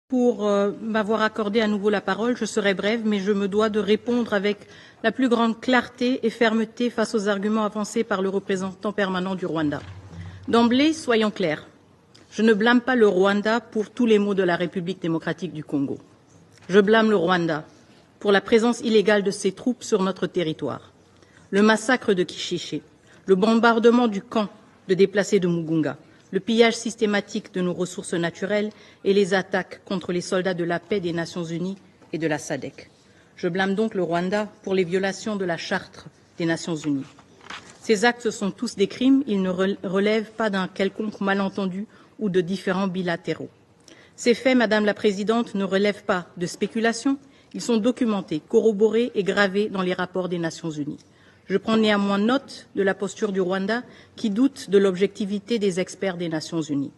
Pour m'avoir accordé à nouveau la parole. Je serai brève, mais je me dois de répondre avec la plus grande clarté et fermeté face aux arguments avancés par le représentant permanent du Rwanda. D'emblée, soyons clairs, je ne blâme pas le Rwanda pour tous les maux de la République démocratique du Congo. Je blâme le Rwanda pour la présence illégale de ses troupes sur notre territoire, le massacre de Kishishe, le bombardement du camp de déplacés de Mugunga, le pillage systématique de nos ressources naturelles et les attaques contre les soldats de la paix des Nations unies et de la SADC. Je blâme donc le Rwanda pour les violations de la Charte des Nations unies. Ces actes sont tous des crimes, ils ne relèvent pas d'un quelconque malentendu ou de différends bilatéraux. Ces faits, Madame la Présidente, ne relèvent pas de spéculation, ils sont documentés, corroborés et gravés dans les rapports des Nations unies. Je prends néanmoins note de la posture du Rwanda qui doute de l'objectivité des experts des Nations unies.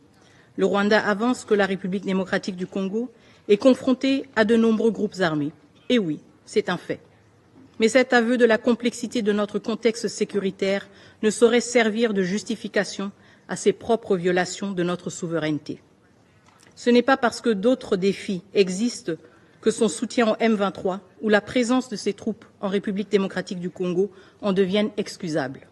Le Rwanda avance que la République démocratique du Congo est confrontée à de nombreux groupes armés. Et oui, c'est un fait. Mais cet aveu de la complexité de notre contexte sécuritaire ne saurait servir de justification à ses propres violations de notre souveraineté. Ce n'est pas parce que d'autres défis existent que son soutien au M23 ou la présence de ses troupes en République démocratique du Congo en deviennent excusables.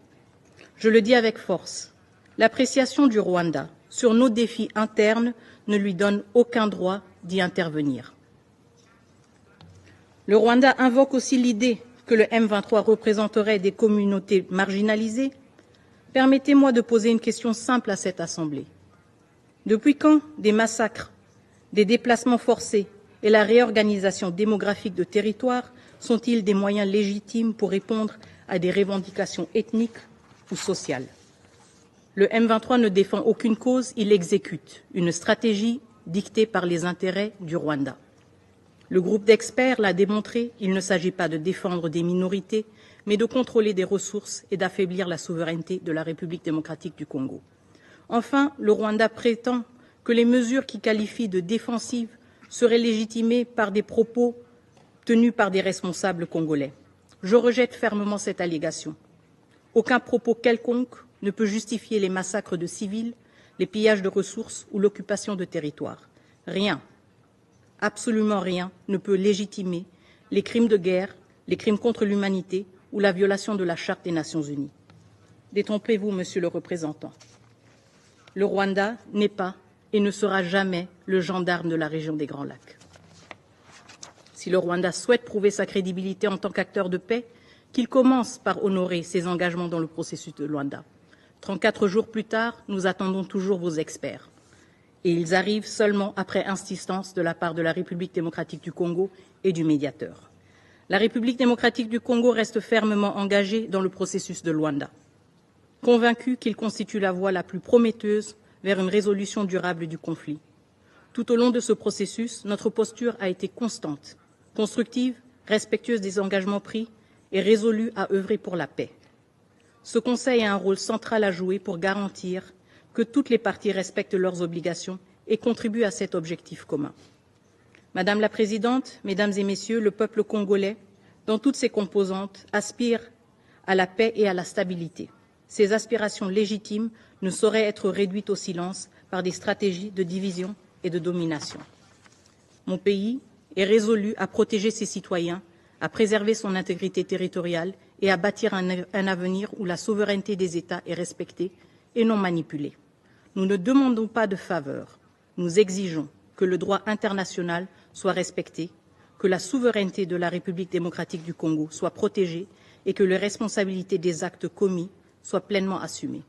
Je le dis avec force, l'appréciation du Rwanda sur nos défis internes ne lui donne aucun droit d'y intervenir. Le Rwanda invoque aussi l'idée que le M23 représenterait des communautés marginalisées. Permettez-moi de poser une question simple à cette Assemblée. Depuis quand des massacres, des déplacements forcés et la réorganisation démographique de territoires sont-ils des moyens légitimes pour répondre à des revendications ethniques ou sociales? Le M23 ne défend aucune cause, il exécute une stratégie dictée par les intérêts du Rwanda. Le groupe d'experts l'a démontré, il ne s'agit pas de défendre des minorités, mais de contrôler des ressources et d'affaiblir la souveraineté de la République démocratique du Congo. Enfin, le Rwanda prétend que les mesures qu'il qualifie de défensives seraient légitimées par des propos tenus par des responsables congolais. Je rejette fermement cette allégation. Aucun propos quelconque ne peut justifier les massacres de civils, les pillages de ressources ou l'occupation de territoires. Rien, absolument rien, ne peut légitimer les crimes de guerre, les crimes contre l'humanité ou la violation de la Charte des Nations unies. Détrompez-vous, Monsieur le représentant. Le Rwanda n'est pas et ne sera jamais le gendarme de la région des Grands Lacs. Si le Rwanda souhaite prouver sa crédibilité en tant qu'acteur de paix, qu'il commence par honorer ses engagements dans le processus de Luanda. 34 jours plus tard, nous attendons toujours vos experts. Et ils arrivent seulement après insistance de la part de la République démocratique du Congo et du médiateur. La République démocratique du Congo reste fermement engagée dans le processus de Luanda, convaincue qu'il constitue la voie la plus prometteuse vers une résolution durable du conflit. Tout au long de ce processus, notre posture a été constante, constructive, respectueuse des engagements pris et résolue à œuvrer pour la paix. Ce Conseil a un rôle central à jouer pour garantir que toutes les parties respectent leurs obligations et contribuent à cet objectif commun. Madame la Présidente, Mesdames et Messieurs, le peuple congolais, dans toutes ses composantes, aspire à la paix et à la stabilité. Ces aspirations légitimes ne sauraient être réduites au silence par des stratégies de division et de domination. Mon pays est résolu à protéger ses citoyens, à préserver son intégrité territoriale et à bâtir un avenir où la souveraineté des États est respectée et non manipulée. Nous ne demandons pas de faveur, nous exigeons que le droit international soit respecté, que la souveraineté de la République démocratique du Congo soit protégée et que les responsabilités des actes commis soient pleinement assumées.